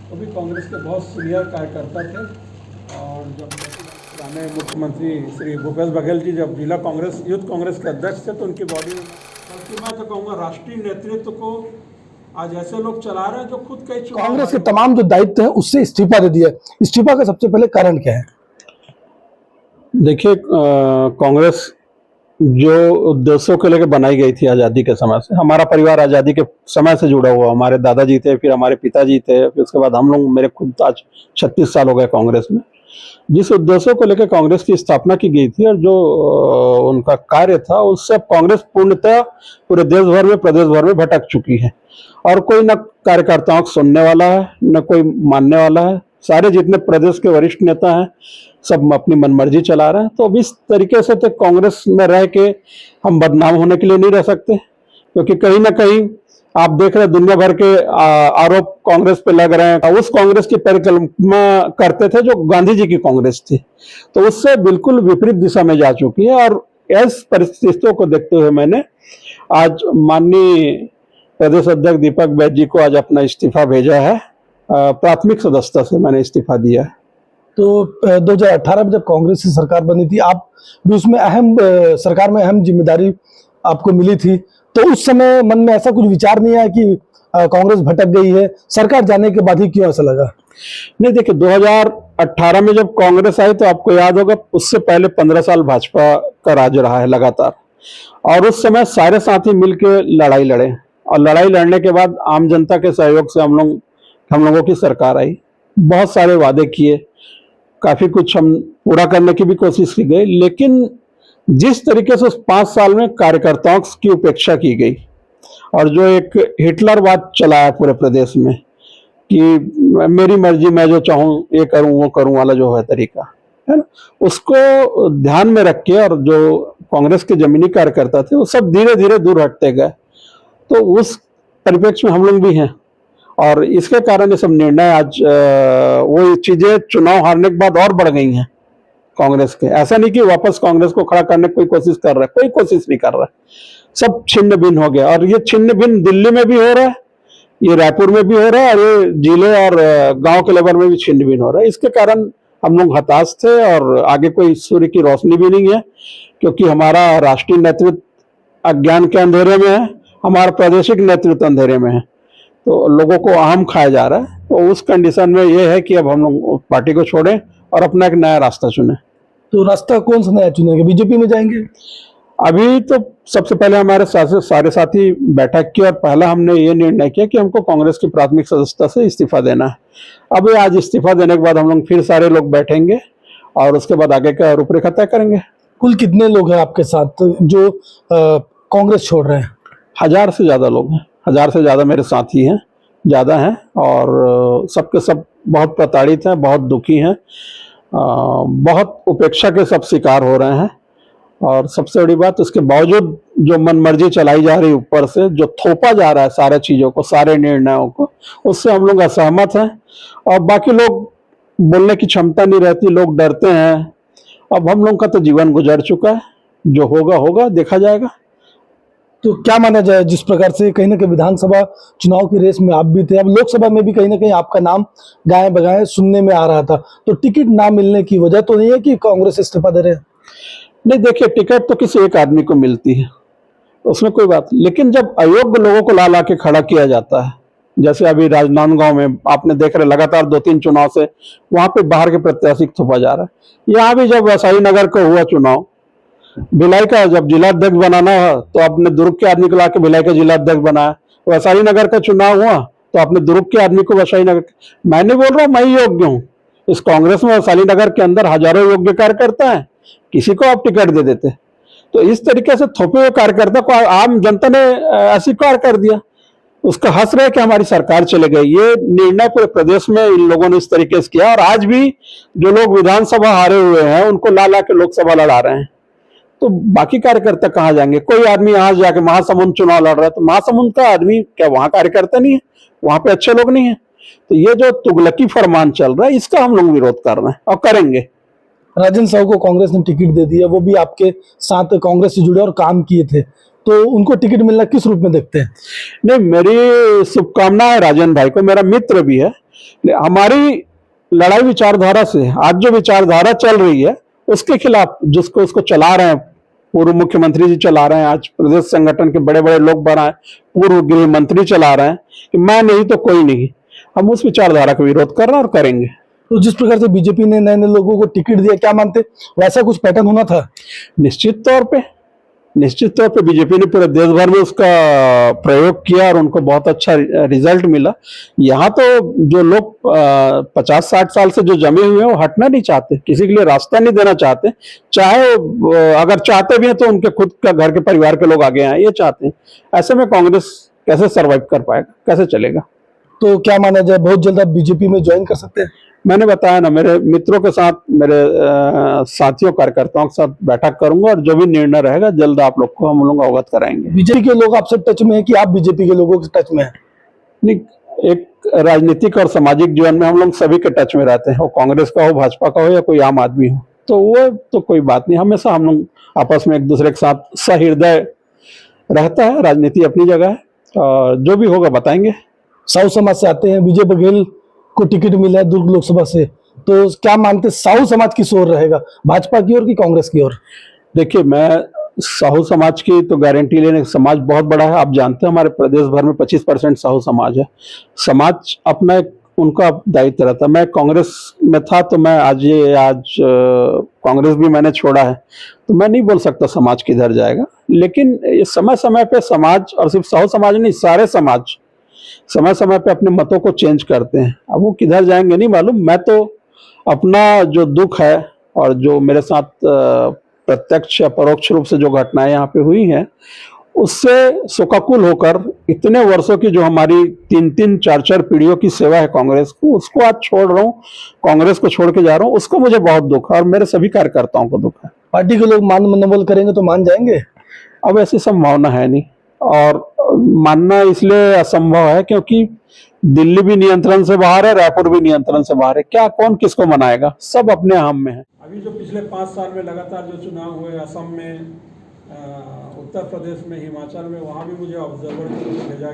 वो भी कांग्रेस के बहुत सीनियर कार्यकर्ता थे। और जब पुराने मुख्यमंत्री श्री भूपेश बघेल जी जब जिला कांग्रेस यूथ कांग्रेस के अध्यक्ष थे तो उनकी बॉडी में, बल्कि मैं तो कहूँगा राष्ट्रीय नेतृत्व को आज ऐसे लोग चला रहे हैं जो खुद कई चुनाव कांग्रेस के तमाम जो दायित्व है उससे इस्तीफा दे दिया। इस्तीफा का सबसे पहले कारण क्या है? देखिए, कांग्रेस जो उद्देश्यों को लेकर बनाई गई थी आज़ादी के समय से, हमारा परिवार आज़ादी के समय से जुड़ा हुआ, हमारे दादाजी थे, फिर हमारे पिताजी थे, फिर उसके बाद हम लोग, मेरे खुद आज 36 साल हो गए कांग्रेस में। जिस उद्देश्यों को लेकर कांग्रेस की स्थापना की गई थी और जो उनका कार्य था, उससे अब कांग्रेस पूर्णतः पूरे देश भर में, प्रदेश भर में भटक चुकी है और कोई न कार्यकर्ताओं को सुनने वाला है, न कोई मानने वाला है। सारे जितने प्रदेश के वरिष्ठ नेता हैं सब अपनी मनमर्जी चला रहे हैं। तो अब इस तरीके से तो कांग्रेस में रह के हम बदनाम होने के लिए नहीं रह सकते, क्योंकि कहीं ना कहीं आप देख रहे हैं दुनिया भर के आरोप कांग्रेस पे लग रहे हैं। उस कांग्रेस की परिकल्पना करते थे जो गांधी जी की कांग्रेस थी, तो उससे बिल्कुल विपरीत दिशा में जा चुकी है। और इस परिस्थितियों को देखते हुए मैंने आज माननीय प्रदेश अध्यक्ष दीपक बैद जी को आज अपना इस्तीफा भेजा है। प्राथमिक सदस्यता से मैंने इस्तीफा दिया है। तो 2018 में जब कांग्रेस की सरकार बनी थी, आप भी उसमें सरकार में अहम जिम्मेदारी आपको मिली थी, तो उस समय मन में ऐसा कुछ विचार नहीं आया कि कांग्रेस भटक गई है? सरकार जाने के बाद ही क्यों ऐसा लगा? नहीं, देखिए 2018 में जब कांग्रेस आई तो आपको याद होगा उससे पहले 15 साल भाजपा का राज रहा है लगातार, और उस समय सारे साथी मिलकर लड़ाई लड़े, और लड़ाई लड़ने के बाद आम जनता के सहयोग से हम लोगों की सरकार आई। बहुत सारे वादे किए, काफी कुछ हम पूरा करने की भी कोशिश की गई, लेकिन जिस तरीके से उस 5 साल में कार्यकर्ताओं की उपेक्षा की गई और जो एक हिटलरवाद चलाया पूरे प्रदेश में कि मेरी मर्जी, मैं जो चाहूं ये करूं वो करूं वाला जो है तरीका है ना, उसको ध्यान में रख के और जो कांग्रेस के जमीनी कार्यकर्ता थे वो सब धीरे धीरे दूर हटते गए। तो उस परिप्रेक्ष्य में हम लोग भी हैं, और इसके कारण ये सब निर्णय आज वो चीजें चुनाव हारने के बाद और बढ़ गई हैं कांग्रेस के। ऐसा नहीं कि वापस कांग्रेस को खड़ा करने की कोई कोशिश कर रहा है, कोई कोशिश नहीं कर रहा है, सब छिन्न भिन्न हो गया। और ये छिन्न भिन्न दिल्ली में भी हो रहा है, ये रायपुर में भी हो रहा है, और ये जिले और गांव के लेवल में भी छिन्न भिन्न हो रहा है। इसके कारण हम लोग हताश थे और आगे कोई सूर्य की रोशनी भी नहीं है, क्योंकि हमारा राष्ट्रीय नेतृत्व अज्ञान के अंधेरे में है, हमारा प्रादेशिक नेतृत्व अंधेरे में है, तो लोगों को अहम खाया जा रहा है। तो उस कंडीशन में ये है कि अब हम लोग पार्टी को छोड़ें और अपना एक नया रास्ता चुनें। तो रास्ता कौन सा नया चुनेंगे? बीजेपी में जाएंगे? अभी तो सबसे पहले हमारे सारे साथी बैठक की और पहला हमने ये निर्णय किया कि हमको कांग्रेस की प्राथमिक सदस्यता से इस्तीफा देना है। अब आज इस्तीफा देने के बाद हम लोग फिर सारे लोग बैठेंगे और उसके बाद आगे का रूपरेखा तय करेंगे। कुल कितने लोग हैं आपके साथ जो कांग्रेस छोड़ रहे हैं? 1000 से ज्यादा लोग हैं, 1000 से ज्यादा मेरे साथी हैं, ज्यादा हैं, और सबके सब बहुत प्रताड़ित हैं, बहुत दुखी हैं, बहुत उपेक्षा के सब शिकार हो रहे हैं। और सबसे बड़ी बात, उसके बावजूद जो मनमर्जी चलाई जा रही ऊपर से, जो थोपा जा रहा है सारे चीजों को, सारे निर्णयों को, उससे हम लोग असहमत हैं। और बाकी लोग बोलने की क्षमता नहीं रहती, लोग डरते हैं। अब हम लोग का तो जीवन गुजर चुका है, जो होगा होगा, देखा जाएगा। तो क्या माना जाए, जिस प्रकार से कहीं ना कहीं विधानसभा चुनाव की रेस में आप भी थे, अब लोकसभा में भी कहीं ना कहीं आपका नाम गाये बगाए सुनने में आ रहा था, तो टिकट ना मिलने की वजह तो नहीं है कि कांग्रेस इस्तीफा दे रहे हैं? नहीं, देखिए टिकट तो किसी एक आदमी को मिलती है, उसमें कोई बात, लेकिन जब अयोग्य लोगों को ला के खड़ा किया जाता है, जैसे अभी राजनांदगांव में आपने देख रहे लगातार 2-3 चुनाव से वहां पे बाहर के प्रत्याशी थोपा जा रहा है। यहाँ भी जब वैशाली नगर का हुआ चुनाव, भिलाई का जब जिलाध्यक्ष बनाना है तो आपने दुर्ग के आदमी को लाके भिलाई का जिलाध्यक्ष बनाया। वैशाली नगर का चुनाव हुआ तो आपने दुर्ग के आदमी को वैशाली नगर। मैंने बोल रहा हूँ मैं योग्य हूँ, इस कांग्रेस में वैशाली नगर के अंदर हजारों योग्य कार्यकर्ता हैं, किसी को आप टिकट दे देते। तो इस तरीके से थोपे हुए कार्यकर्ता को आम जनता ने अस्वीकार कर दिया, उसका हंस रहे कि हमारी सरकार चले गई। ये निर्णय पूरे प्रदेश में इन लोगों ने इस तरीके से किया, और आज भी जो लोग विधानसभा हारे हुए हैं उनको ला के लोकसभा लड़ा रहे हैं। तो बाकी कार्यकर्ता कहाँ जाएंगे? कोई आदमी यहाँ जाके महासमुंद चुनाव लड़ रहा है, तो महासमुंद का आदमी क्या वहां कार्यकर्ता नहीं है? वहां पे अच्छे लोग नहीं है? तो ये जो तुगलकी फरमान चल रहा है, इसका हम लोग विरोध कर रहे हैं और करेंगे। राजन साहू को कांग्रेस ने टिकट दे दिया, वो भी आपके साथ कांग्रेस से जुड़े और काम किए थे, तो उनको टिकट मिलना किस रूप में देखते हैं? नहीं, मेरी शुभकामना है राजन भाई को, मेरा मित्र भी है। हमारी लड़ाई विचारधारा से, आज जो विचारधारा चल रही है उसके खिलाफ, जिसको उसको चला रहे हैं पूर्व मुख्यमंत्री जी चला रहे हैं, आज प्रदेश संगठन के बड़े बड़े लोग बनाए, पूर्व गृह मंत्री चला रहे हैं कि मैं नहीं तो कोई नहीं, हम उस विचारधारा का विरोध कर रहे हैं और करेंगे। तो जिस प्रकार से बीजेपी ने नए नए लोगों को टिकट दिया, क्या मानते वैसा कुछ पैटर्न होना था? निश्चित तौर पे बीजेपी ने पूरे देश भर में उसका प्रयोग किया और उनको बहुत अच्छा रिजल्ट मिला। यहाँ तो जो लोग 50-60 साल से जो जमे हुए हैं वो हटना नहीं चाहते, किसी के लिए रास्ता नहीं देना चाहते, चाहे अगर चाहते भी हैं तो उनके खुद का घर के परिवार के लोग आगे आए, ये चाहते हैं। ऐसे में कांग्रेस कैसे सर्वाइव कर पाएगा, कैसे चलेगा? तो क्या माना जाए, बहुत जल्द आप बीजेपी में ज्वाइन कर सकते हैं? मैंने बताया ना, मेरे मित्रों के साथ, मेरे साथियों कार्यकर्ताओं के साथ बैठक करूंगा और जो भी निर्णय रहेगा जल्द आप लोग को हम लोग अवगत कराएंगे। बीजेपी के लोग आपसे टच में है कि आप बीजेपी के लोगों के टच में हैं? नहीं, एक राजनीतिक और सामाजिक जीवन में हम लोग सभी के टच में रहते हैं, वो कांग्रेस का हो, भाजपा का हो या कोई आम आदमी हो, तो वो तो कोई बात नहीं। हमेशा हम लोग आपस में एक दूसरे के साथ सहृदय रहता है। राजनीति अपनी जगह है और जो भी होगा बताएंगे। साहू समाज से आते हैं, विजय बघेल को टिकट मिला है दुर्ग लोकसभा से, तो क्या मानते साहू समाज किस ओर रहेगा, भाजपा की ओर कि कांग्रेस की ओर? देखिए, मैं साहू समाज की तो गारंटी लेने, समाज बहुत बड़ा है, आप जानते हैं हमारे प्रदेश भर में 25% साहू समाज है। समाज अपना एक उनका दायित्व रहता है। मैं कांग्रेस में था तो मैं आज कांग्रेस भी मैंने छोड़ा है, तो मैं नहीं बोल सकता समाज किधर जाएगा, लेकिन ये समय समय पे समाज, और सिर्फ साहू समाज नहीं, सारे समाज समय समय पे अपने मतों को चेंज करते हैं। अब वो किधर जाएंगे नहीं मालूम। मैं तो अपना जो दुख है और जो मेरे साथ प्रत्यक्ष या परोक्ष रूप से जो घटनाएं यहाँ पे हुई हैं, उससे शोकाकुल होकर इतने वर्षों की जो हमारी 3-3, 4-4 पीढ़ियों की सेवा है कांग्रेस को, उसको आज छोड़ रहा हूँ, कांग्रेस को छोड़ के जा रहा हूँ, उसको मुझे बहुत दुख है और मेरे सभी कार्यकर्ताओं को दुख है। पार्टी के लोग मान मनोबल करेंगे तो मान जाएंगे? अब ऐसी संभावना है नहीं, और मानना इसलिए असंभव है क्योंकि दिल्ली भी नियंत्रण से बाहर है, रायपुर भी नियंत्रण से बाहर है। क्या कौन किसको मनाएगा, सब अपने हम में है। अभी जो पिछले 5 साल में लगातार जो चुनाव हुए, असम में, उत्तर प्रदेश में, हिमाचल में, वहाँ भी मुझे ऑब्जर्वर के रूप में भेजा